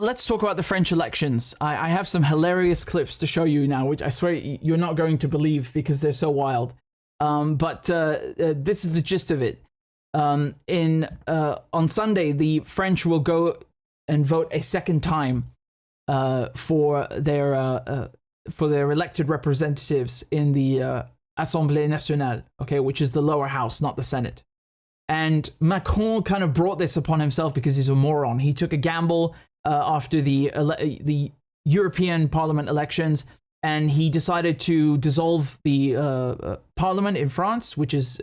let's talk about the French elections. I have some hilarious clips to show you now, which I swear you're not going to believe because they're so wild. But this is the gist of it. On Sunday, the French will go and vote a second time for their elected representatives in the Assemblée Nationale, okay, which is the lower house, not the Senate. And Macron kind of brought this upon himself because he's a moron. He took a gamble after the European Parliament elections, and he decided to dissolve the Parliament in France, which is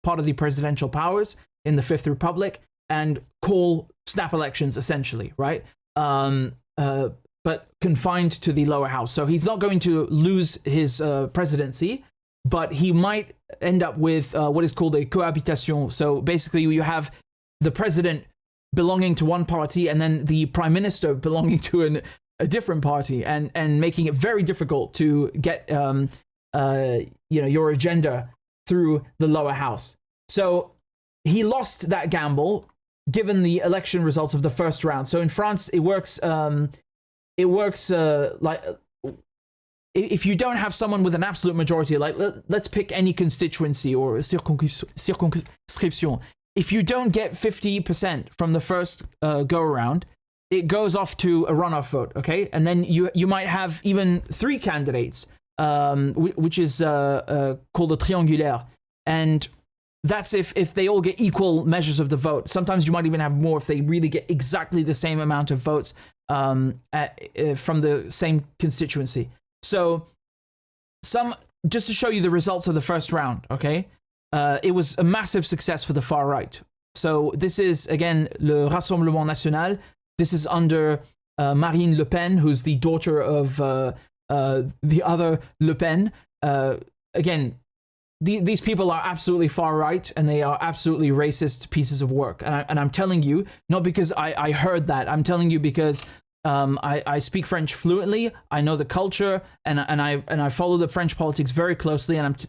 part of the presidential powers in the Fifth Republic, and call snap elections essentially, right? But confined to the lower house. So he's not going to lose his presidency, but he might end up with what is called a cohabitation. So basically you have the president belonging to one party and then the prime minister belonging to a different party, and making it very difficult to get your agenda through the lower house. So he lost that gamble given the election results of the first round. So in France, it works like if you don't have someone with an absolute majority, like let's pick any constituency or circonscription. If you don't get 50% from the first go around, it goes off to a runoff vote, okay? And then you might have even 3 candidates, which is called a triangulaire. And that's if they all get equal measures of the vote. Sometimes you might even have more if they really get exactly the same amount of votes from the same constituency. So just to show you the results of the first round, okay? It was a massive success for the far right. So this is, again, le Rassemblement National. This is under Marine Le Pen, who's the daughter of the other Le Pen. Again, these people are absolutely far right, and they are absolutely racist pieces of work. And I'm telling you, not because I heard that. I'm telling you because I speak French fluently. I know the culture, and I follow the French politics very closely, and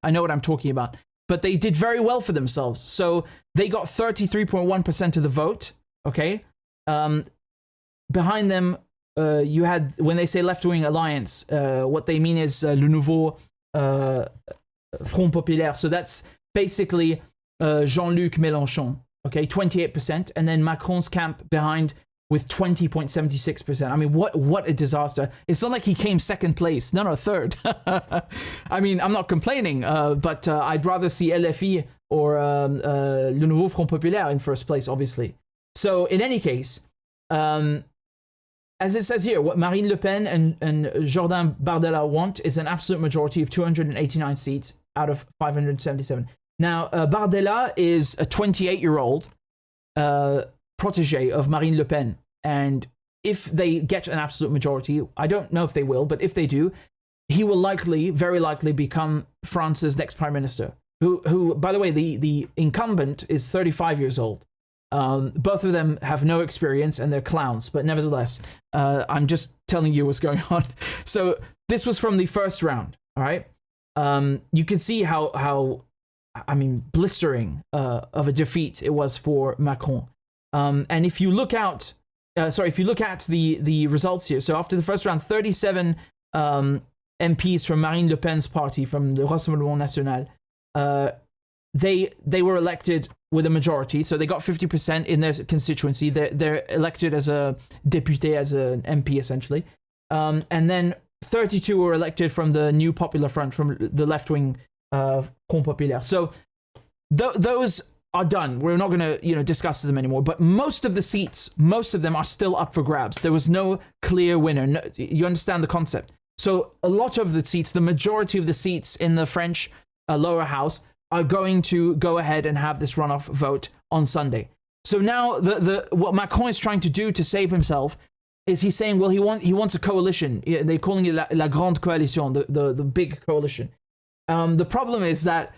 I know what I'm talking about. But they did very well for themselves. So they got 33.1% of the vote. Okay. Behind them, you had, when they say left-wing alliance, what they mean is le nouveau Front Populaire. So that's basically Jean-Luc Mélenchon, okay, 28%, and then Macron's camp behind with 20.76%. I mean, what a disaster. It's not like he came second place, no, third. I mean, I'm not complaining, but I'd rather see LFI or le nouveau Front Populaire in first place, obviously. So in any case, as it says here, what Marine Le Pen and Jordan Bardella want is an absolute majority of 289 seats out of 577. Now, Bardella is a 28-year-old protege of Marine Le Pen. And if they get an absolute majority, I don't know if they will, but if they do, he will very likely become France's next prime minister, who by the way, the incumbent is 35 years old. Both of them have no experience and they're clowns, but nevertheless, I'm just telling you what's going on. So this was from the first round, all right? You can see how I mean, blistering of a defeat it was for Macron. And if you look at the results here, so after the first round, 37 MPs from Marine Le Pen's party, from the Rassemblement National, they were elected with a majority, so they got 50% in their constituency. They're elected as a député, as an MP essentially, and then 32 were elected from the New Popular Front, from the left-wing Front Populaire. So those are done. We're not going to discuss them anymore. But most of them are still up for grabs. There was no clear winner. No, you understand the concept. So a lot of the seats, the majority of the seats in the French lower house, are going to go ahead and have this runoff vote on Sunday. So now what Macron is trying to do to save himself is he's saying, well, he wants a coalition. They're calling it la grande coalition, the big coalition. The problem is that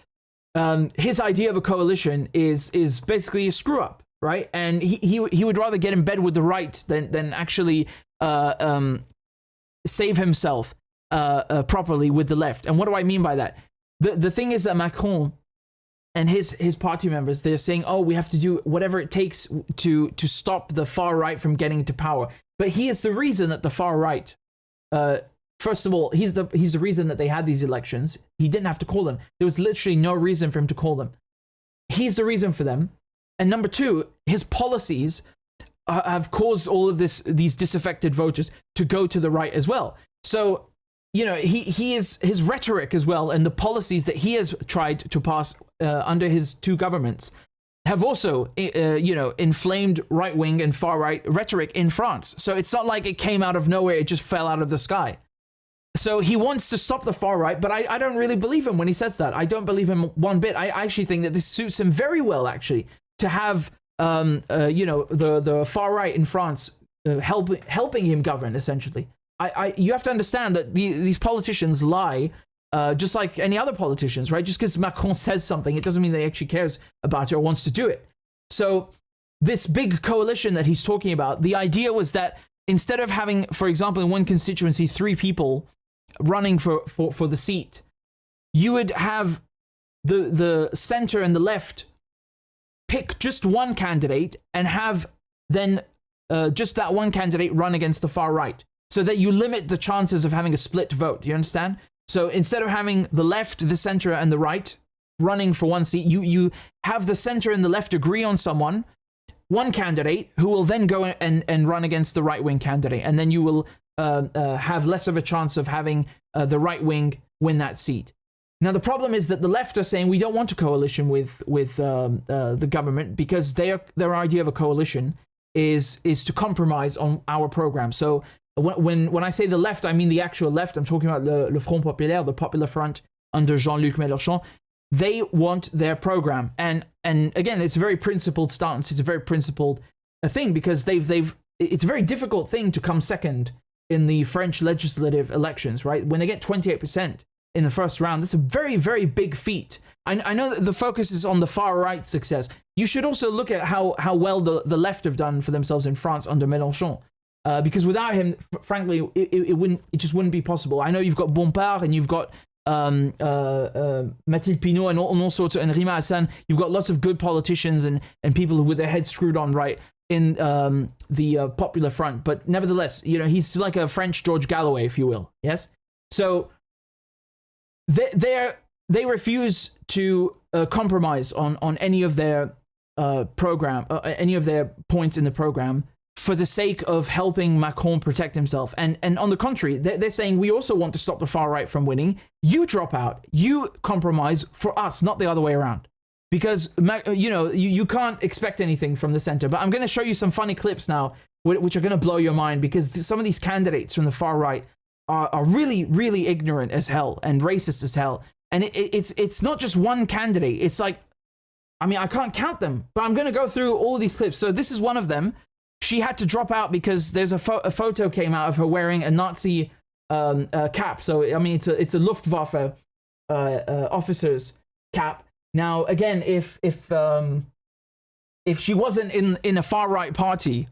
his idea of a coalition is basically a screw up, right? And he would rather get in bed with the right than actually save himself properly with the left. And what do I mean by that? The thing is that Macron and his party members, they're saying, oh, we have to do whatever it takes to stop the far right from getting into power. But he is the reason that the far right, first of all, he's the reason that they had these elections. He didn't have to call them. There was literally no reason for him to call them. He's the reason for them. And number two, his policies have caused all of these disaffected voters to go to the right as well. So, you know, his rhetoric as well, and the policies that he has tried to pass under his two governments have also, you know, inflamed right-wing and far-right rhetoric in France. So it's not like it came out of nowhere, it just fell out of the sky. So he wants to stop the far right, but I don't really believe him when he says that. I don't believe him one bit. I actually think that this suits him very well, actually, to have, you know, the far right in France helping him govern, essentially. You have to understand that these politicians lie, just like any other politicians, right? Just because Macron says something, it doesn't mean that he actually cares about it or wants to do it. So this big coalition that he's talking about, the idea was that instead of having, for example, in one constituency, 3 people running for the seat, you would have the center and the left pick just one candidate and have then just that one candidate run against the far right, so that you limit the chances of having a split vote. You understand? So instead of having the left, the center, and the right running for one seat, you have the center and the left agree on one candidate who will then go and run against the right-wing candidate, and then you will have less of a chance of having the right wing win that seat. Now, the problem is that the left are saying we don't want a coalition with the government, because their idea of a coalition is to compromise on our program. So when I say the left, I mean the actual left. I'm talking about le Front Populaire, the Popular Front under Jean-Luc Mélenchon. They want their program, and again, it's a very principled stance. It's a very principled thing, because it's a very difficult thing to come second in the French legislative elections, right? When they get 28% in the first round, that's a very, very big feat. I know that the focus is on the far right success. You should also look at how well the left have done for themselves in France under Mélenchon, because without him, frankly, it just wouldn't be possible. I know you've got Bompard and you've got Mathilde Pinot and all sorts of, and Rima Hassan. You've got lots of good politicians and people with their heads screwed on right in the Popular Front, but nevertheless, you know, he's like a French George Galloway, if you will. Yes. So they refuse to compromise on any of their program, any of their points in the program, for the sake of helping Macron protect himself. And on the contrary, they're saying we also want to stop the far right from winning. You drop out, you compromise for us, not the other way around. Because, you know, you can't expect anything from the center. But I'm going to show you some funny clips now, which are going to blow your mind, because some of these candidates from the far right are really, really ignorant as hell and racist as hell. And it's not just one candidate. It's like, I mean, I can't count them, but I'm going to go through all of these clips. So this is one of them. She had to drop out because there's a photo came out of her wearing a Nazi cap. So, I mean, it's a Luftwaffe officer's cap. Now, again, if she wasn't in a far right party,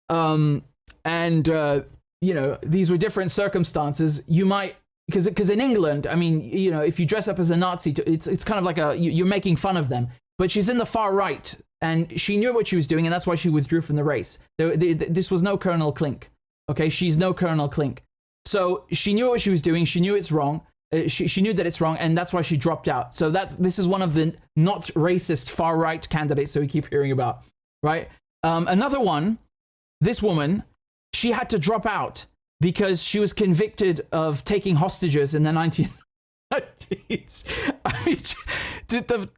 and you know, these were different circumstances, you might, because in England, I mean, you know, if you dress up as a Nazi, it's kind of like you're making fun of them. But she's in the far right, and she knew what she was doing, and that's why she withdrew from the race. This was no Colonel Klink. Okay, she's no Colonel Klink. So she knew what she was doing. She knew it's wrong. She knew that it's wrong, and that's why she dropped out. So this is one of the not racist far right candidates that we keep hearing about, right? Another one, this woman, she had to drop out because she was convicted of taking hostages in the 1990s. I mean,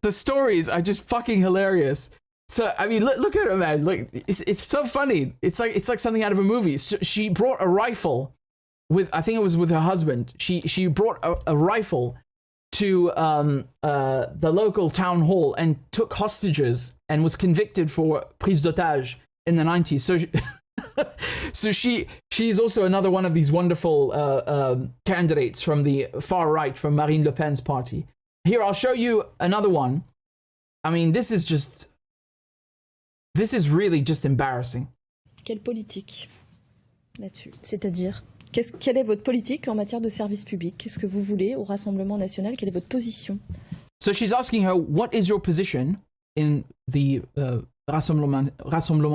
the stories are just fucking hilarious. So I mean, look at her, man. Look, it's so funny. It's like something out of a movie. So she brought a rifle. I think it was with her husband. She brought a rifle to the local town hall and took hostages and was convicted for prise d'otage in the 90s. So she's also another one of these wonderful candidates from the far right, from Marine Le Pen's party. Here, I'll show you another one. I mean, this is really just embarrassing. Quelle politique là-dessus? C'est-à-dire, quelle est votre politique en matière de service public? Qu'est-ce que vous voulez au Rassemblement national? Quelle est votre position? So she's asking her, what is your position in the Rassemblement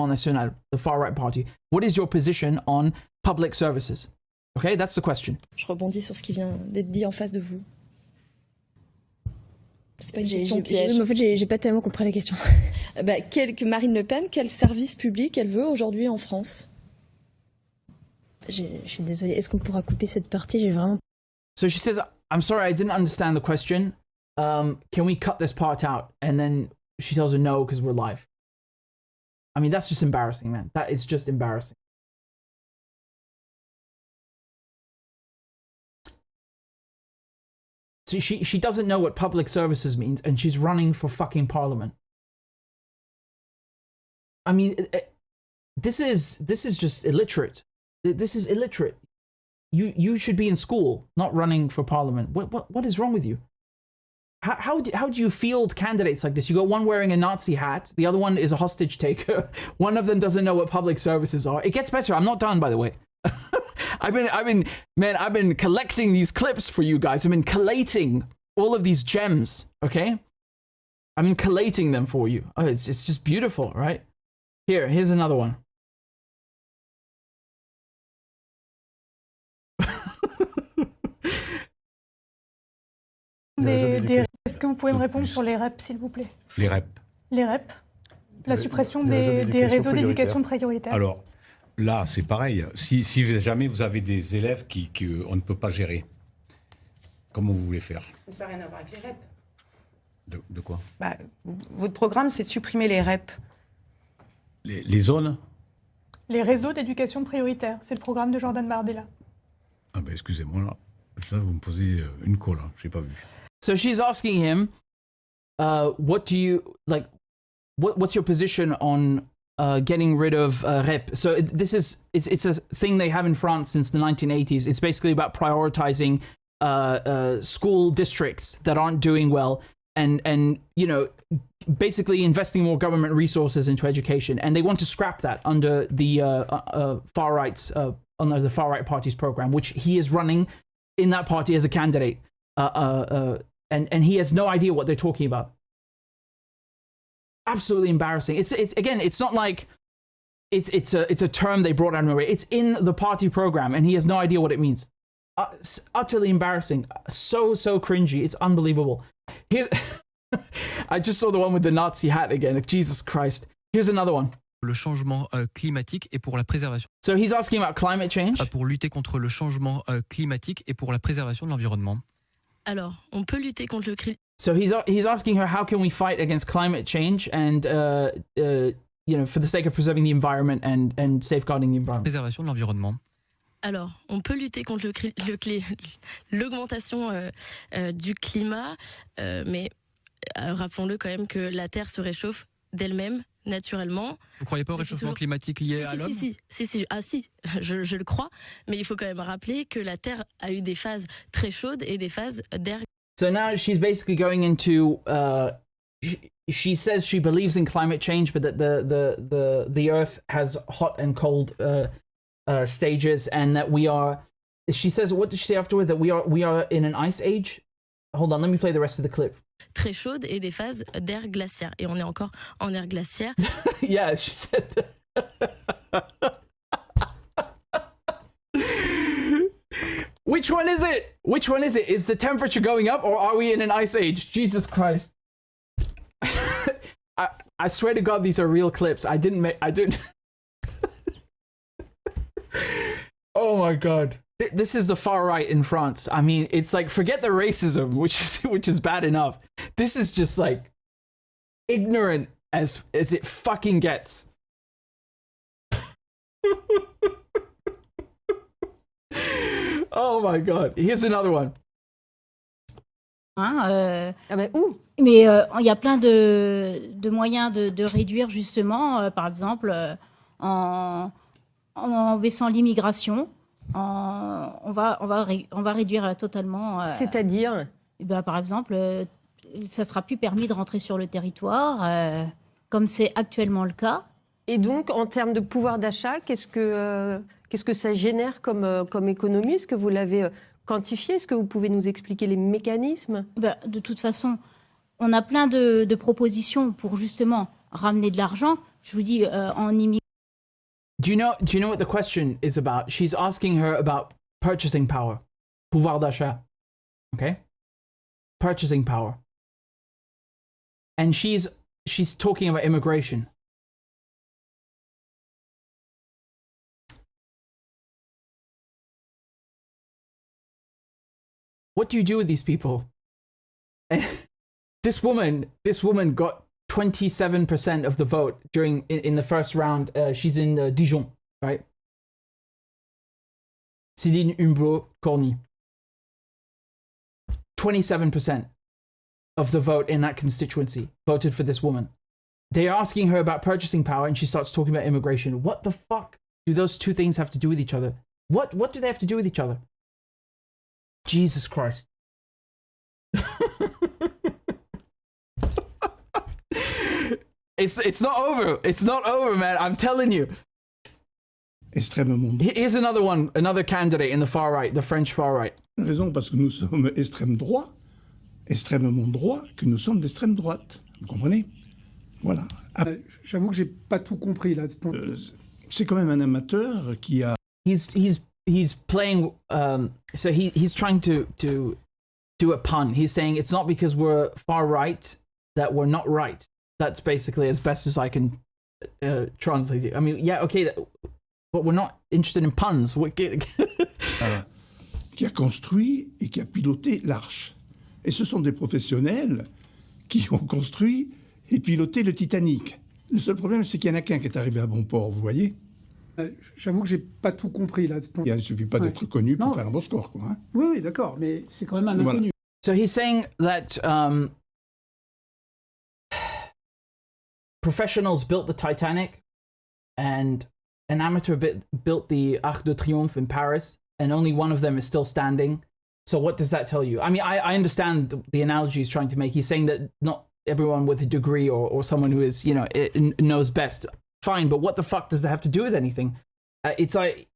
National, the far-right party? What is your position on public services? Okay, that's the question. Je rebondis sur ce qui vient d'être dit en face de vous. C'est pas une question piège. Oui, mais en fait, j'ai pas tellement compris la question. Marine Le Pen, quel service public elle veut aujourd'hui en France? Je suis désolée. Est-ce qu'on pourra couper cette partie? J'ai vraiment... So she says, I'm sorry, I didn't understand the question. Can we cut this part out? And then she tells her no, because we're live. I mean, that's just embarrassing, man. That is just embarrassing. So she doesn't know what public services means, and she's running for fucking parliament. I mean, this is just illiterate. This is illiterate. You should be in school, not running for parliament. What is wrong with you? How do you field candidates like this? You got one wearing a Nazi hat, the other one is a hostage taker. One of them doesn't know what public services are. It gets better. I'm not done, by the way. I've been collecting these clips for you guys. I've been collating all of these gems, okay? I've been collating them for you. Oh, it's just beautiful, right? Here's another one. Est-ce que vous pouvez me répondre sur les REP, s'il vous plaît? Les REP. Les REP. La suppression des réseaux d'éducation prioritaires. Alors, là, c'est pareil. Si jamais vous avez des élèves qu'on ne peut pas gérer, comment vous voulez faire? Ça n'a rien à voir avec les REP. De quoi? Votre programme, c'est de supprimer les REP. Les zones? Les réseaux d'éducation prioritaire. C'est le programme de Jordan Bardella. Ah ben, excusez-moi, là, vous me posez une colle, là. Je n'ai pas vu. So she's asking him, what do you, like, what's your position on getting rid of REP? So it's a thing they have in France since the 1980s. It's basically about prioritizing school districts that aren't doing well and you know, basically investing more government resources into education. And they want to scrap that under the far right's under the far right party's program, which he is running in that party as a candidate. And he has no idea what they're talking about. Absolutely embarrassing. It's again, it's not like it's a term they brought out of nowhere. It's in the party program, and he has no idea what it means. It's utterly embarrassing. So cringy. It's unbelievable. Here, I just saw the one with the Nazi hat again. Jesus Christ. Here's another one. Le changement climatique et pour la préservation. So he's asking about climate change. Pour lutter contre le changement climatique et pour la préservation de l'environnement. Alors, on peut lutter contre le So he's asking her, how can we fight against climate change and you know, for the sake of preserving the environment and safeguarding the environment. Préservation de l'environnement. Alors, on peut lutter contre l'augmentation du climat, mais rappelons-le quand même que la Terre se réchauffe d'elle-même, naturellement. Vous croyez pas au réchauffement climatique lié à l'homme? Si, je le crois, mais il faut quand même rappeler que la Terre a eu des phases très chaudes et des phases d'air. So now she's basically going into she says she believes in climate change, but that the Earth has hot and cold stages, and that we are. She says, what did she say afterward? That we are in an ice age. Hold on, let me play the rest of the clip. Très chaude et des phases d'air glaciaire. Et on est encore en air glaciaire. Yeah, she said that. Which one is it? Which one is it? Is the temperature going up, or are we in an ice age? Jesus Christ. I swear to God, these are real clips. I didn't. Oh my God. This is the far right in France. I mean, it's like, forget the racism, which is bad enough. This is just like ignorant as it fucking gets. Oh my God. Here's another one. Où? Mais il y a plein de moyens de réduire justement, par exemple, en baissant l'immigration. On va réduire totalement. C'est-à-dire par exemple, ça sera plus permis de rentrer sur le territoire, comme c'est actuellement le cas. Et donc, en termes de pouvoir d'achat, qu'est-ce que ça génère comme économie? Est-ce que vous l'avez quantifié? Est-ce que vous pouvez nous expliquer les mécanismes? De toute façon, On a plein de propositions pour justement ramener de l'argent. Je vous dis, en immigration. Do you know what the question is about? She's asking her about purchasing power. Pouvoir d'achat. Okay? Purchasing power. And she's talking about immigration. What do you do with these people? And this woman got 27% of the vote in the first round. She's in Dijon, right? Céline Humbo-Corny. 27% of the vote in that constituency voted for this woman. They're asking her about purchasing power and she starts talking about immigration. What the fuck do those two things have to do with each other? What do they have to do with each other? Jesus Christ. It's not over. It's not over, man. I'm telling you. Extrêmement. Here's another one, another candidate in the far right, the French far right. Raison parce que nous sommes extrême droit, extrêmement droit, que nous sommes d'extrême droite. Vous comprenez? Voilà. J'avoue que j'ai pas tout compris là. C'est quand même un amateur qui a. He's playing. So he's trying to do a pun. He's saying it's not because we're far right that we're not right. That's basically as best as I can translate it. I mean, yeah, okay, but we're not interested in puns. Qui a construit et qui a piloté l'Arche. Et ce sont des professionnels qui ont construit et piloté le Titanic. Le seul problème, c'est qu'il n'y en a qu'un qui est arrivé à bon port, vous voyez? J'avoue que j'ai pas tout compris là. Il ne suffit pas d'être connu pour faire un bon score, quoi. Hein. Oui, d'accord, mais c'est quand même un inconnu. So he's saying that professionals built the Titanic and an amateur built the Arc de Triomphe in Paris, and only one of them is still standing. So what does that tell you? I mean, I understand the analogy he's trying to make. He's saying that not everyone with a degree or someone who is, you know, knows best. Fine, but what the fuck does that have to do with anything? It's like...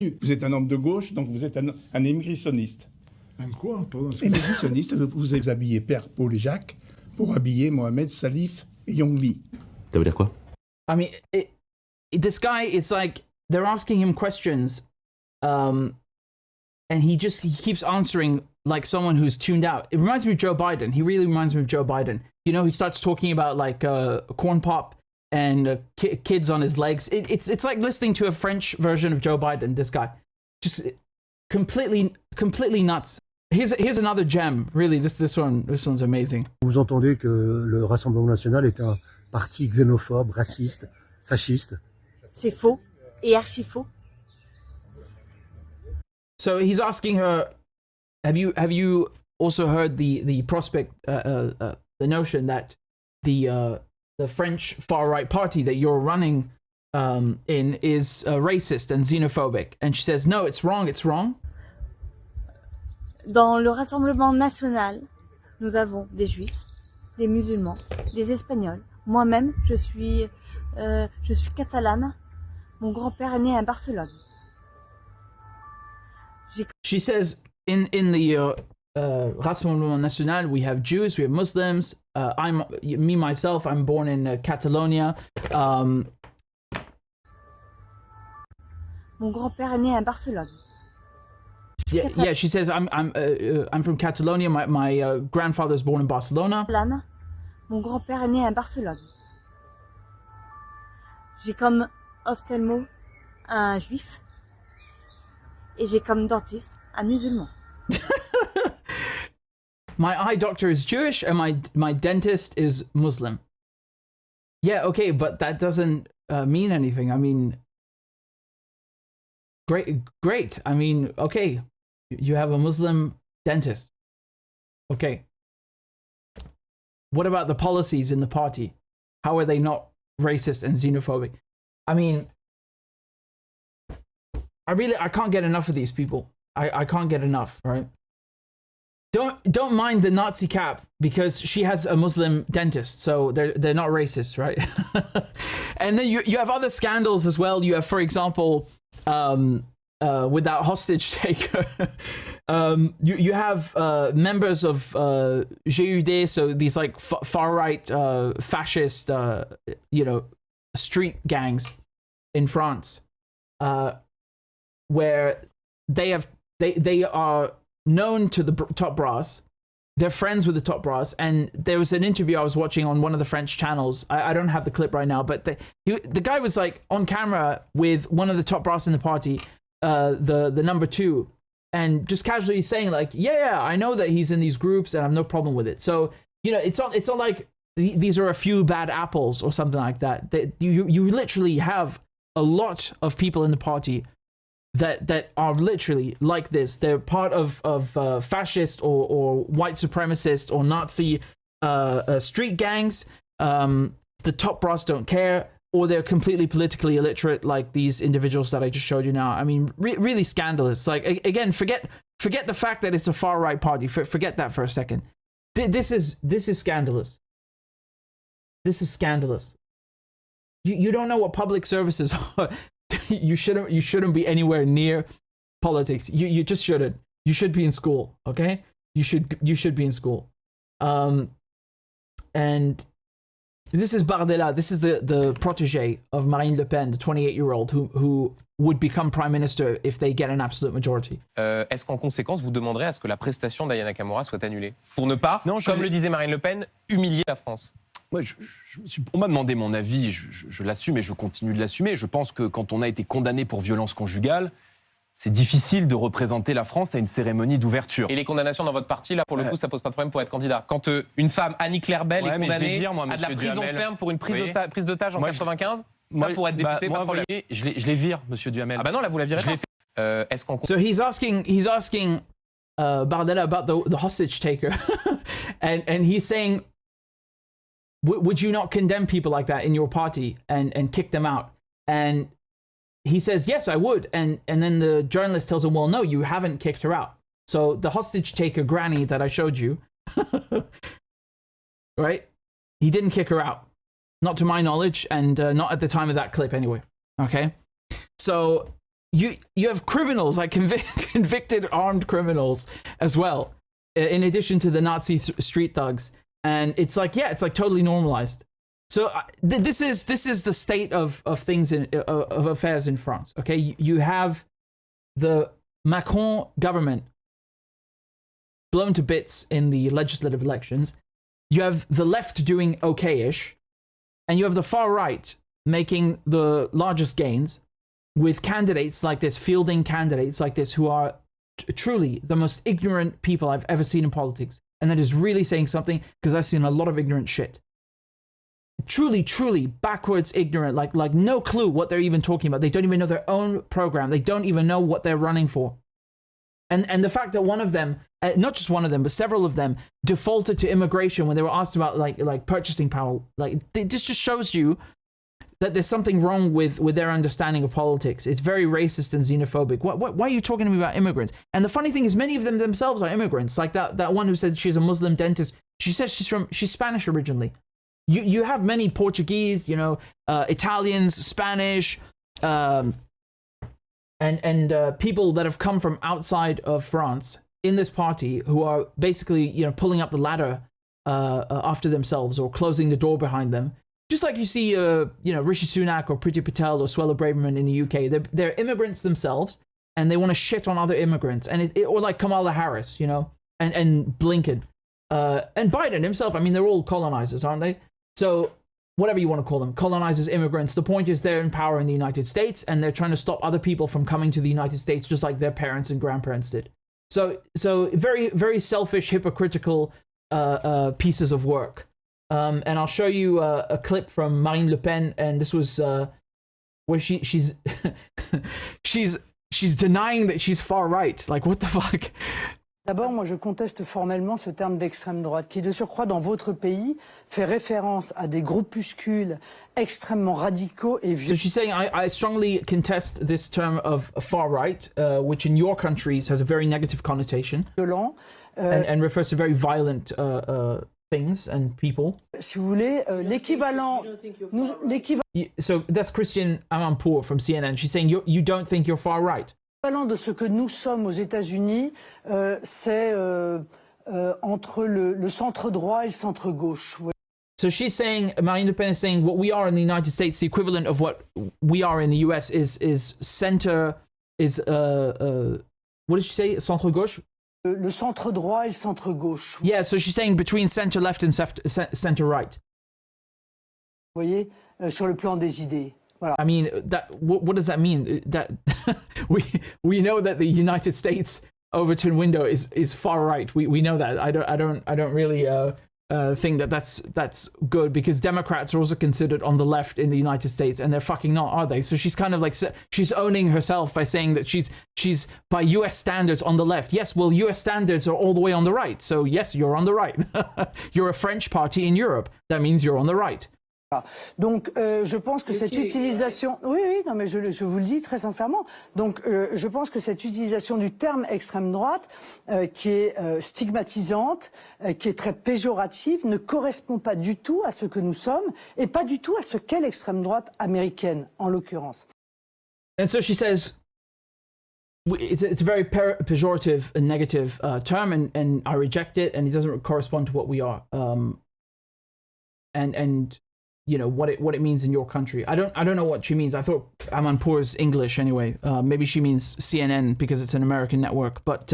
Vous êtes un homme de gauche, donc vous êtes un immigrationniste. Un quoi? Immigrationniste, vous avez habillé Père Paul et Jacques pour habiller Mohamed, Salif et Yongli. Ça veut dire quoi? I mean, this guy is like, they're asking him questions, and he keeps answering like someone who's tuned out. It reminds me of Joe Biden. He really reminds me of Joe Biden. You know, he starts talking about like corn pop and kids on his legs. It's like listening to a French version of Joe Biden. This guy, just completely nuts. Here's another gem. Really, this one's amazing. Vous entendez que le Rassemblement national est un parti xénophobe, raciste, fasciste. C'est faux et archi faux. So he's asking her, have you also heard the prospect, the notion that the French far right party that you're running in is racist and xenophobic? And she says, no, it's wrong. Dans le Rassemblement national, nous avons des juifs, des musulmans, des espagnols. Moi-même, je suis catalane. Mon grand-père est né à Barcelone. She says in the Rassemblement National we have Jews, we have Muslims. Myself, I'm born in Catalonia. Mon grand-père est né à Barcelone. Yeah, she says I'm from Catalonia. My grandfather's born in Barcelona. Mon grand-père est né à Barcelone. J'ai comme ophtalmo un juif et j'ai comme dentiste un musulman. My eye doctor is Jewish and my dentist is Muslim. Yeah, okay, but that doesn't mean anything. I mean, great. I mean, okay, you have a Muslim dentist. Okay. What about the policies in the party? How are they not racist and xenophobic? I mean, I can't get enough of these people. I can't get enough, right? Don't mind the Nazi cap because she has a Muslim dentist, so they're not racist, right? And then you have other scandals as well. You have, for example, with that hostage taker, You have members of GUD, so these like far right fascist street gangs in France, where they are known to the top brass. They're friends with the top brass, and there was an interview I was watching on one of the French channels. I don't have the clip right now, but the guy was like on camera with one of the top brass in the party, the number 2, and just casually saying like, yeah, I know that he's in these groups and I have no problem with it. So, it's not like these are a few bad apples or something like that. You literally have a lot of people in the party that are literally like this. They're part of fascist or white supremacist or Nazi street gangs. The top brass don't care, or they're completely politically illiterate, like these individuals that I just showed you now. I mean, really scandalous. Like, again, forget the fact that it's a far right party. Forget that for a second. This is scandalous. This is scandalous. You don't know what public services are. You shouldn't be anywhere near politics. You just shouldn't. You should be in school, okay? You should be in school. And this is Bardella. This is the protégé of Marine Le Pen, the 28-year-old who would become prime minister if they get an absolute majority. Est-ce qu'en conséquence, vous demanderez à ce que la prestation d'Aya Nakamura soit annulée pour ne pas, comme le disait Marine Le Pen, humilier la France? Moi, on m'a demandé mon avis, je l'assume et je continue de l'assumer. Je pense que quand on a été condamné pour violence conjugale, c'est difficile de représenter la France à une cérémonie d'ouverture. Et les condamnations dans votre parti, là, pour le coup, ça pose pas de problème pour être candidat. Quand une femme, Annie-Claire Bell, est condamnée à de la prison ferme pour une prise d'otage en 95, ça pour être député, pas de problème. Je les vire, monsieur Duhamel. Ah bah non, là, vous la virez pas. Est-ce qu'on... So he's asking Bardella about the hostage taker, and he's saying, would you not condemn people like that in your party and kick them out? And he says, yes, I would. And then the journalist tells him, well, no, you haven't kicked her out. So the hostage taker granny that I showed you, right? He didn't kick her out. Not to my knowledge, and not at the time of that clip anyway. Okay? So you have criminals, like convicted armed criminals as well, in addition to the Nazi street thugs. And it's like, yeah, it's like totally normalized. So this is the state of things of affairs in France. Okay, you have the Macron government blown to bits in the legislative elections. You have the left doing okay-ish, and you have the far right making the largest gains with candidates like this, fielding candidates like this, who are truly the most ignorant people I've ever seen in politics. And that is really saying something, because I've seen a lot of ignorant shit. Truly backwards ignorant, like no clue what they're even talking about. They don't even know their own program. They don't even know what they're running for. And the fact that one of them, not just one of them, but several of them defaulted to immigration when they were asked about like purchasing power, like this just shows you that there's something wrong with their understanding of politics. It's very racist and xenophobic. Why are you talking to me about immigrants? And the funny thing is, many of them themselves are immigrants. Like that one who said she's a Muslim dentist. She says she's Spanish originally. You have many Portuguese, Italians, Spanish, and people that have come from outside of France in this party who are basically, pulling up the ladder after themselves or closing the door behind them. Just like you see, Rishi Sunak or Priti Patel or Suella Braverman in the UK, they're immigrants themselves, and they want to shit on other immigrants, or like Kamala Harris, and Blinken, and Biden himself. I mean, they're all colonizers, aren't they? So whatever you want to call them, colonizers, immigrants. The point is they're in power in the United States, and they're trying to stop other people from coming to the United States, just like their parents and grandparents did. So very, very selfish, hypocritical pieces of work. And I'll show you a clip from Marine Le Pen, and this was where she's she's denying that she's far right. Like, what the fuck? D'abord, moi, je conteste formellement ce terme d'extrême droite, qui, de surcroît, dans votre pays, fait référence à des groupuscules extrêmement radicaux et violents. So she's saying, I strongly contest this term of far right, which in your countries has a very negative connotation, and refers to very violent things and people. Si vous voulez, l'équivalent. So that's Christiane Amanpour from CNN. She's saying you don't think you're far right. De ce que nous sommes aux États-Unis, c'est entre le centre droit et le centre gauche. So she's saying, Marine Le Pen is saying, what we are in the United States, the equivalent of what we are in the US is center, is, what did she say, centre gauche? Le centre droit et le centre gauche. Yeah, so she's saying between center left and center right. Vous voyez, sur le plan des idées. Voilà. I mean, that what does that mean? That we know that the United States Overton window is far right. We know that. I don't really think that that's good, because Democrats are also considered on the left in the United States, and they're fucking not, are they? So she's kind of like, she's owning herself by saying that she's by US standards on the left. Yes, well, US standards are all the way on the right. So yes, you're on the right. You're a French party in Europe. That means you're on the right. Donc, je pense que cette utilisation... Oui, non, mais je vous le dis très sincèrement. Donc, je pense que cette utilisation du terme extrême droite, qui est stigmatisante, qui est très péjorative, ne correspond pas du tout à ce que nous sommes, et pas du tout à ce qu'est l'extrême droite américaine, en l'occurrence. And so she says, it's a very pejorative and negative term, and I reject it, and it doesn't correspond to what we are. And you know what it means in your country. I don't know what she means. I thought Amanpour's English anyway. Maybe she means CNN because it's an American network. But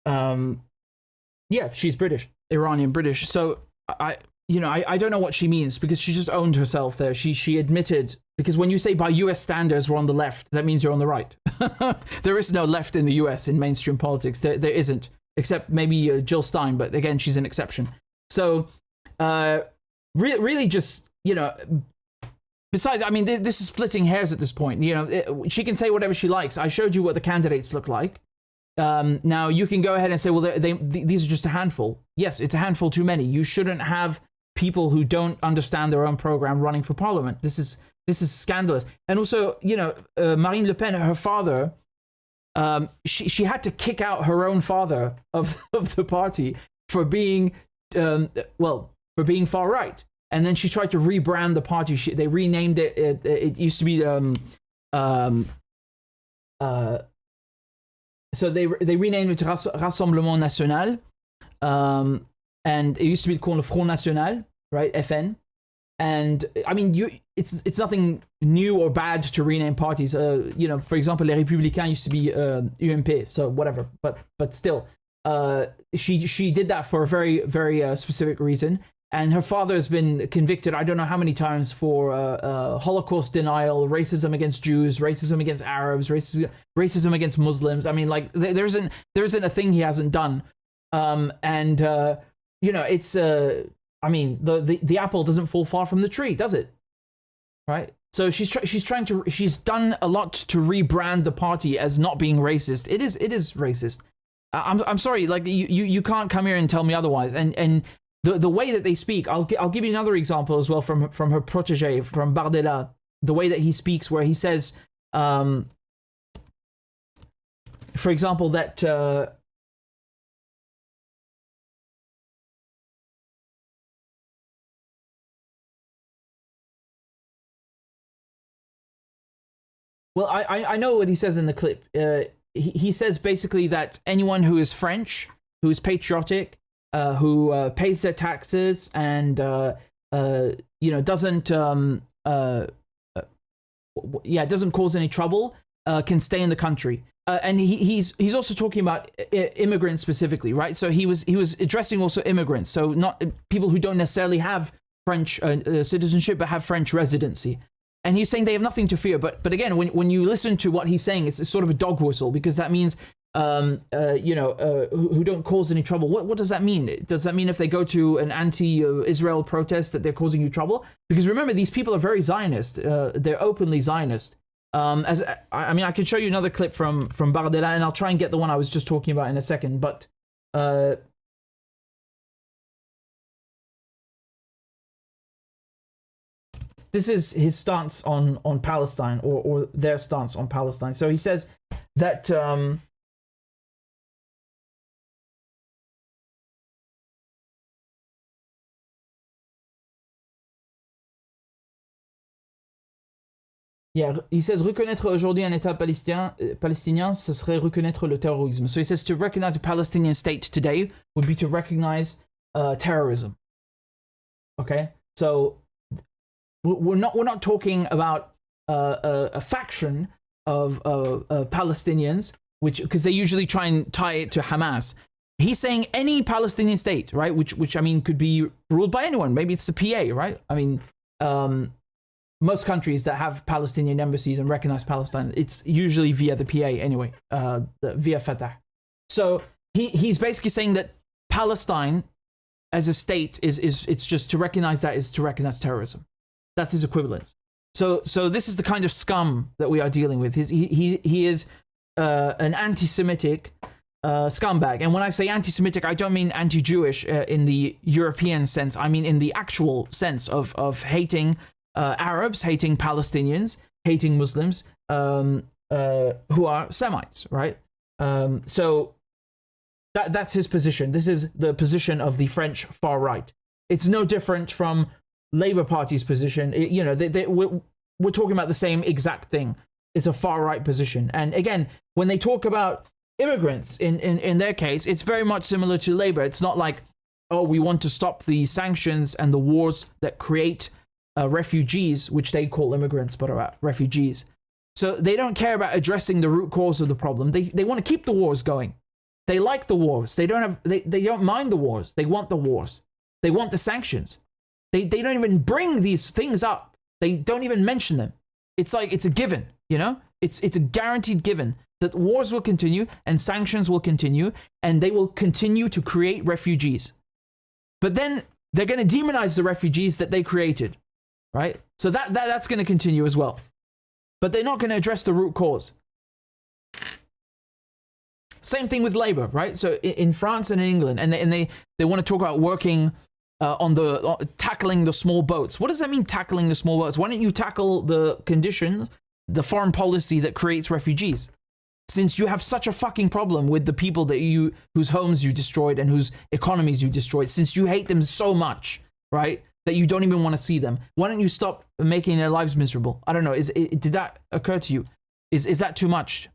yeah, she's British, Iranian British. So I don't know what she means, because she just owned herself there. She admitted, because when you say by US standards we're on the left, that means you're on the right. There is no left in the US in mainstream politics. There isn't, except maybe Jill Stein, but again, she's an exception. So really just, you know, besides, I mean, this is splitting hairs at this point. You know, she can say whatever she likes. I showed you what the candidates look like. Now you can go ahead and say, well, these are just a handful. Yes, it's a handful too many. You shouldn't have people who don't understand their own program running for parliament. This is scandalous. And also, you know, Marine Le Pen, her father, she had to kick out her own father of the party for being for being far right, and then she tried to rebrand the party. They renamed it. It used to be so they renamed it Rassemblement National, and it used to be called the Front National, right? FN. And I mean, it's nothing new or bad to rename parties. You know, for example, Les Républicains used to be UMP, so whatever. But still, she did that for a very, very specific reason. And her father has been convicted, I don't know how many times, for Holocaust denial, racism against Jews, racism against Arabs, racism against Muslims. I mean, like, there isn't a thing he hasn't done. You know, it's I mean, the apple doesn't fall far from the tree, does it? Right? So she's done a lot to rebrand the party as not being racist. It is racist. I'm sorry, like, you can't come here and tell me otherwise. And the way that they speak, I'll give you another example as well from her protege, from Bardella. The way that he speaks, where he says, for example, that well, I know what he says in the clip. He says basically that anyone who is French, who is patriotic, who pays their taxes, and you know, doesn't cause any trouble, can stay in the country. And he's also talking about immigrants specifically, right? So he was addressing also immigrants, so not people who don't necessarily have French citizenship but have French residency. And he's saying they have nothing to fear. But again, when you listen to what he's saying, it's sort of a dog whistle, because that means you know, who don't cause any trouble. What does that mean? Does that mean if they go to an anti-Israel protest that they're causing you trouble? Because remember, these people are very Zionist. They're openly Zionist. I mean, I can show you another clip from Bardella, and I'll try and get the one I was just talking about in a second. But this is his stance on Palestine, or their stance on Palestine. So he says that Yeah, he says reconnaître aujourd'hui un État palestinien, ce serait reconnaître le terrorisme. So he says to recognize a Palestinian state today would be to recognize terrorism. Okay, so we're not talking about a faction of Palestinians, because they usually try and tie it to Hamas. He's saying any Palestinian state, right? Which I mean could be ruled by anyone. Maybe it's the PA, right? I mean. Most countries that have Palestinian embassies and recognize Palestine, it's usually via the PA anyway, via Fatah. So he's basically saying that Palestine as a state it's just to recognize that is to recognize terrorism. That's his equivalence. So this is the kind of scum that we are dealing with. He is an anti-Semitic scumbag. And when I say anti-Semitic, I don't mean anti-Jewish in the European sense. I mean in the actual sense of hating Arabs, hating Palestinians, hating Muslims who are Semites, right? So that's his position. This is the position of the French far right. It's no different from Labour Party's position. We're talking about the same exact thing. It's a far right position. And again, when they talk about immigrants in their case, it's very much similar to Labour. It's not like, oh, we want to stop the sanctions and the wars that create refugees, which they call immigrants, but are refugees. So they don't care about addressing the root cause of the problem. They want to keep the wars going. They like the wars. They don't mind the wars. They want the wars. They want the sanctions. They don't even bring these things up. They don't even mention them. It's like it's a given, you know? It's a guaranteed given that wars will continue and sanctions will continue and they will continue to create refugees. But then they're going to demonize the refugees that they created. Right? So that's going to continue as well. But they're not going to address the root cause. Same thing with Labour, right? So in France and in England, and they want to talk about working on tackling the small boats. What does that mean, tackling the small boats? Why don't you tackle the conditions, the foreign policy that creates refugees? Since you have such a fucking problem with the people whose homes you destroyed and whose economies you destroyed, since you hate them so much, right? That you don't even want to see them. Why don't you stop making their lives miserable? I don't know. Did that occur to you? Is that too much?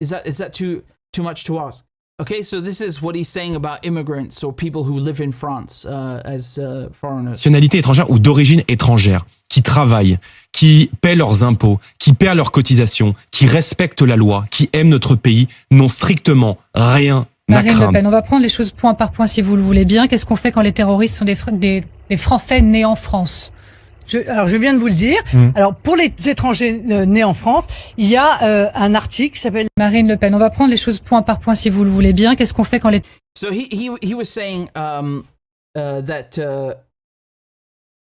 Is that too much to ask? Okay, so this is what he's saying about immigrants or people who live in France as foreigners. Nationalité étrangère ou d'origine étrangère, qui travaillent, qui paient leurs impôts, qui paient leurs cotisations, qui respectent la loi, qui aiment notre pays, n'ont strictement rien à craindre. Marine Le Pen, on va prendre les choses point par point si vous le voulez bien. Qu'est-ce qu'on fait quand les terroristes sont des Français nés en France? Alors je viens de vous le dire. Alors pour les étrangers nés en France, il y a un article qui s'appelle Marine Le Pen. On va prendre les choses point par point si vous le voulez bien. Qu'est-ce qu'on fait quand les So he was saying that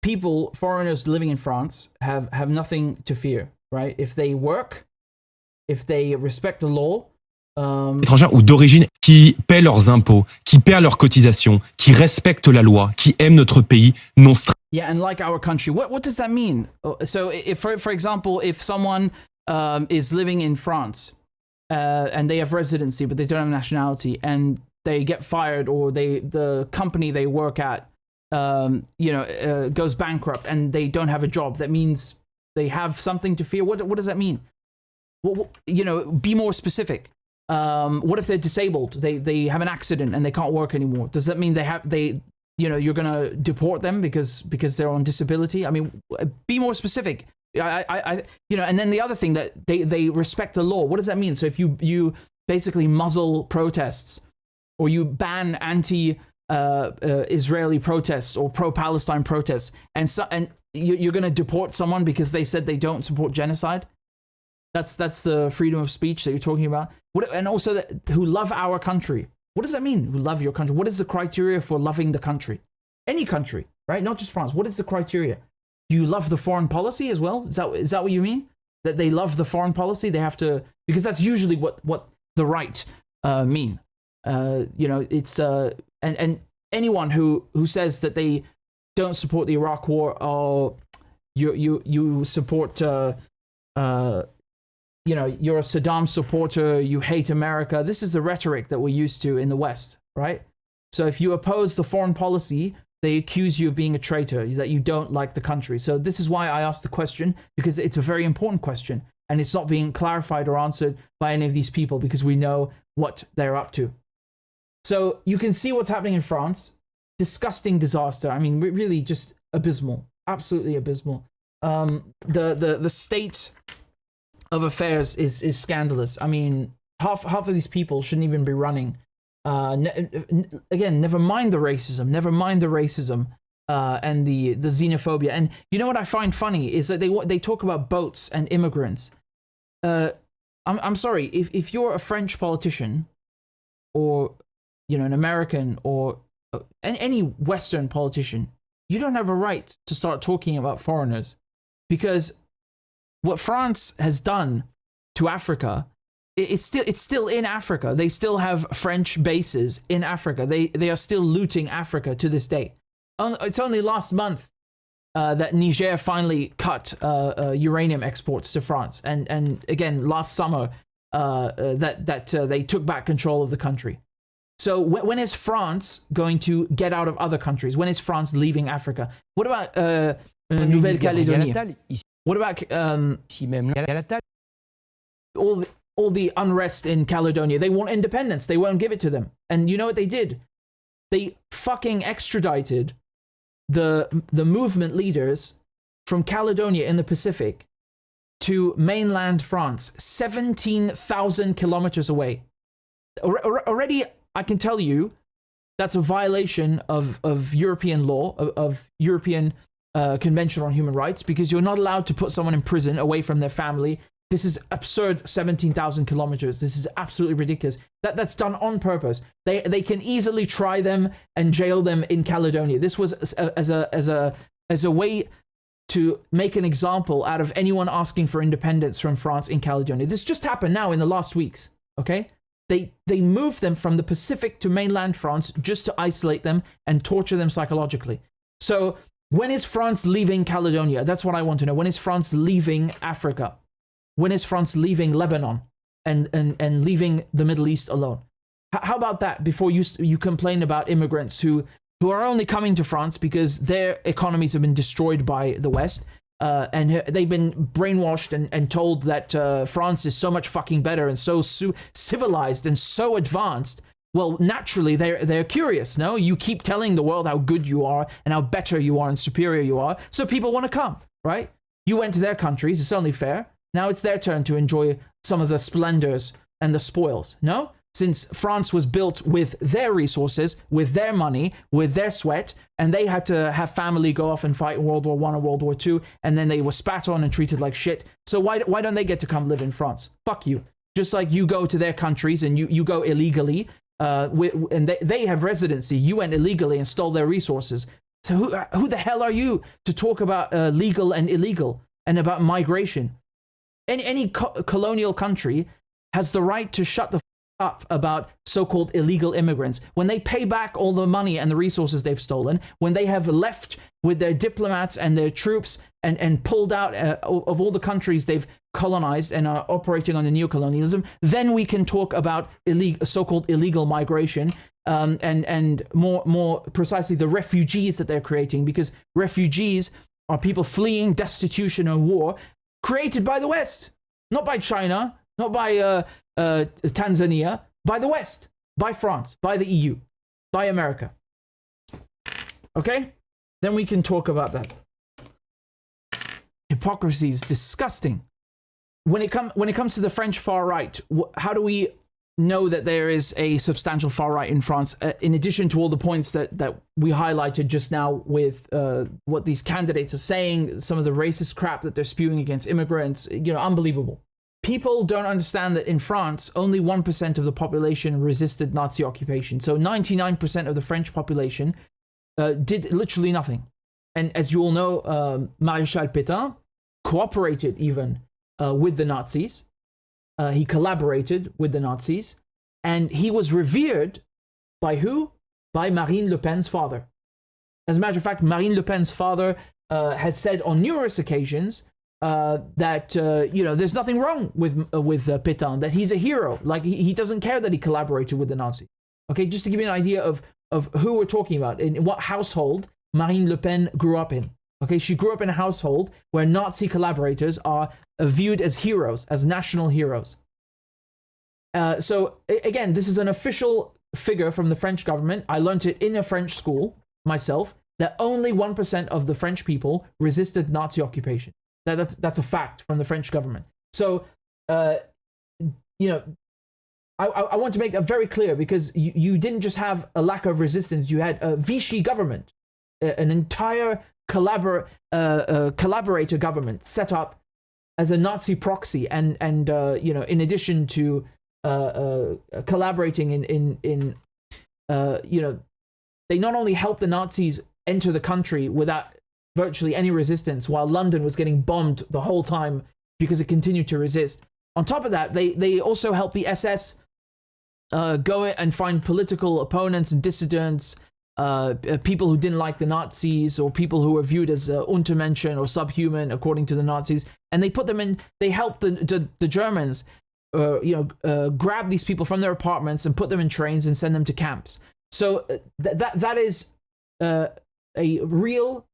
people, foreigners living in France, have nothing to fear, right? If they work, if they respect the law. Étrangères ou d'origine, qui paient leurs impôts, qui paient leurs cotisations, qui respectent la loi, qui aiment notre pays, n'ont Yeah, and like our country. What does that mean? So, if, for example, if someone is living in France and they have residency but they don't have nationality and they get fired or the company they work at goes bankrupt and they don't have a job, that means they have something to fear. What does that mean? Be more specific. What if they're disabled? They have an accident and they can't work anymore. Does that mean you're going to deport them because they're on disability? I mean, be more specific. And then the other thing, that they respect the law. What does that mean? So if you basically muzzle protests or you ban anti-Israeli protests or pro-Palestine protests, and you're going to deport someone because they said they don't support genocide? That's the freedom of speech that you're talking about. And also who love our country. What does that mean, who love your country? What is the criteria for loving the country? Any country, right? Not just France. What is the criteria? Do you love the foreign policy as well? Is that what you mean? That they love the foreign policy? They have to, because that's usually what the right mean. It's and anyone who says that they don't support the Iraq War or you support you're a Saddam supporter, you hate America. This is the rhetoric that we're used to in the West, right? So if you oppose the foreign policy they accuse you of being a traitor, that you don't like the country. So this is why I asked the question, because it's a very important question, and it's not being clarified or answered by any of these people because we know what they're up to. So you can see what's happening in France. Disgusting disaster. I mean, really just abysmal. Absolutely abysmal. The state of affairs is scandalous. I mean, half of these people shouldn't even be running. Again, never mind the racism, and the xenophobia. And you know what I find funny is that they talk about boats and immigrants. I'm sorry, if you're a French politician, or an American, or any Western politician, you don't have a right to start talking about foreigners, because what France has done to Africa, it's still in Africa. They still have French bases in Africa. They are still looting Africa to this day. It's only last month that Niger finally cut uranium exports to France, and again last summer that they took back control of the country. So when is France going to get out of other countries? When is France leaving Africa? What about Nouvelle-Calédonie? What about all the unrest in Caledonia? They want independence. They won't give it to them. And you know what they did? They fucking extradited the movement leaders from Caledonia in the Pacific to mainland France, 17,000 kilometers away. Already, I can tell you that's a violation of European law, of European Convention on Human Rights, because you're not allowed to put someone in prison away from their family. This is absurd. 17,000 kilometers. This is absolutely ridiculous. That's done on purpose. They can easily try them and jail them in Caledonia. This was as a way to make an example out of anyone asking for independence from France in Caledonia. This just happened now in the last weeks. Okay, they moved them from the Pacific to mainland France just to isolate them and torture them psychologically. So when is France leaving Caledonia? That's what I want to know. When is France leaving Africa? When is France leaving Lebanon and leaving the Middle East alone? How about that before you complain about immigrants who are only coming to France because their economies have been destroyed by the West, and they've been brainwashed and told that France is so much fucking better and so civilized and so advanced. Well, naturally, they're curious, no? You keep telling the world how good you are and how better you are and superior you are, so people want to come, right? You went to their countries, it's only fair. Now it's their turn to enjoy some of the splendors and the spoils, no? Since France was built with their resources, with their money, with their sweat, and they had to have family go off and fight in World War I and World War II, and then they were spat on and treated like shit. So why don't they get to come live in France? Fuck you. Just like you go to their countries and you go illegally, and they have residency. You went illegally and stole their resources. So who the hell are you to talk about legal and illegal and about migration? Any colonial country has the right to shut the up about so-called illegal immigrants when they pay back all the money and the resources they've stolen, when they have left with their diplomats and their troops and pulled out of all the countries they've colonized and are operating under neocolonialism. Then we can talk about so-called illegal migration, and more precisely the refugees that they're creating, because refugees are people fleeing destitution and war created by the West, not by China, not by Tanzania, by the West, by France, by the EU, by America. Okay? Then we can talk about that. Hypocrisy is disgusting. When it comes to the French far right, how do we know that there is a substantial far right in France, in addition to all the points that we highlighted just now with what these candidates are saying, some of the racist crap that they're spewing against immigrants, unbelievable. People don't understand that in France, only 1% of the population resisted Nazi occupation. So 99% of the French population did literally nothing. And as you all know, Maréchal Pétain cooperated even with the Nazis. He collaborated with the Nazis. And he was revered by who? By Marine Le Pen's father. As a matter of fact, Marine Le Pen's father has said on numerous occasions that there's nothing wrong with Pétain, that he's a hero. Like he doesn't care that he collaborated with the Nazis. Okay, just to give you an idea of of who we're talking about, in what household Marine Le Pen grew up in. Okay, she grew up in a household where Nazi collaborators are viewed as heroes, as national heroes. So again, this is an official figure from the French government. I learned it in a French school myself, that only 1% of the French people resisted Nazi occupation. That's a fact from the French government. So, you know, I want to make that very clear, because you didn't just have a lack of resistance, you had a Vichy government, an entire collaborator government set up as a Nazi proxy, and you know, in addition to collaborating in you know, they not only helped the Nazis enter the country without virtually any resistance, while London was getting bombed the whole time because it continued to resist. On top of that, they also helped the SS go and find political opponents and dissidents, people who didn't like the Nazis, or people who were viewed as Untermenschen or subhuman according to the Nazis, and they put them in. They helped the Germans, you know, grab these people from their apartments and put them in trains and send them to camps. So that is a real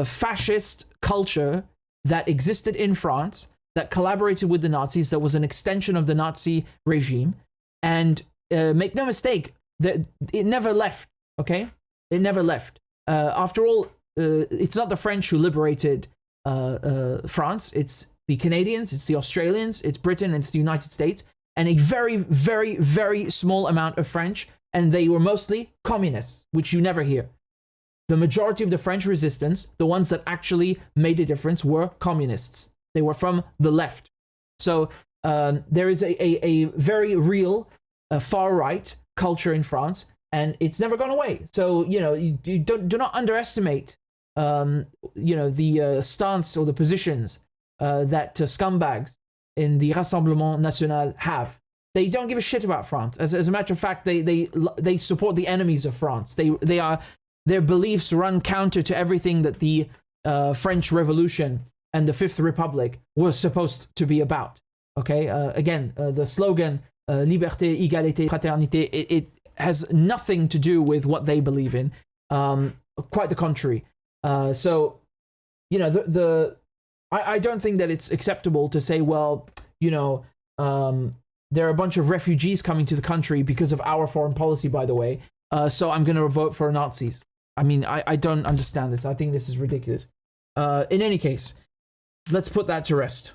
fascist culture that existed in France, that collaborated with the Nazis, that was an extension of the Nazi regime. And make no mistake, that it never left, okay? It never left. After all, it's not the French who liberated France. It's the Canadians, it's the Australians, it's Britain, it's the United States, and a very, very, very small amount of French, and they were mostly communists, which you never hear. The majority of the French resistance, the ones that actually made a difference, were communists. They were from the left. So there is a very real far-right culture in France, and it's never gone away. So, you know, you do not underestimate, you know, the stance or the positions that scumbags in the Rassemblement National have. They don't give a shit about France. As a matter of fact, they support the enemies of France. Their beliefs run counter to everything that the French Revolution and the Fifth Republic was supposed to be about. Okay, again, the slogan "Liberté, égalité, fraternité" it has nothing to do with what they believe in. Quite the contrary. So, you know, I don't think that it's acceptable to say, well, you know, there are a bunch of refugees coming to the country because of our foreign policy, by the way. So I'm going to vote for Nazis. I mean, I don't understand this. I think this is ridiculous. In any case, let's put that to rest.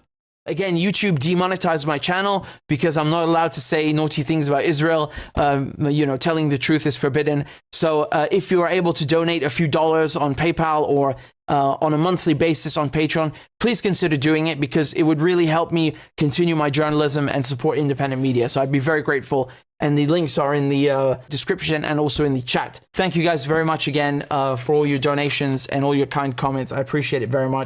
Again, YouTube demonetized my channel because I'm not allowed to say naughty things about Israel. You know, telling the truth is forbidden. So if you are able to donate a few dollars on PayPal or on a monthly basis on Patreon, please consider doing it, because it would really help me continue my journalism and support independent media. So I'd be very grateful. And the links are in the description and also in the chat. Thank you guys very much again for all your donations and all your kind comments. I appreciate it very much.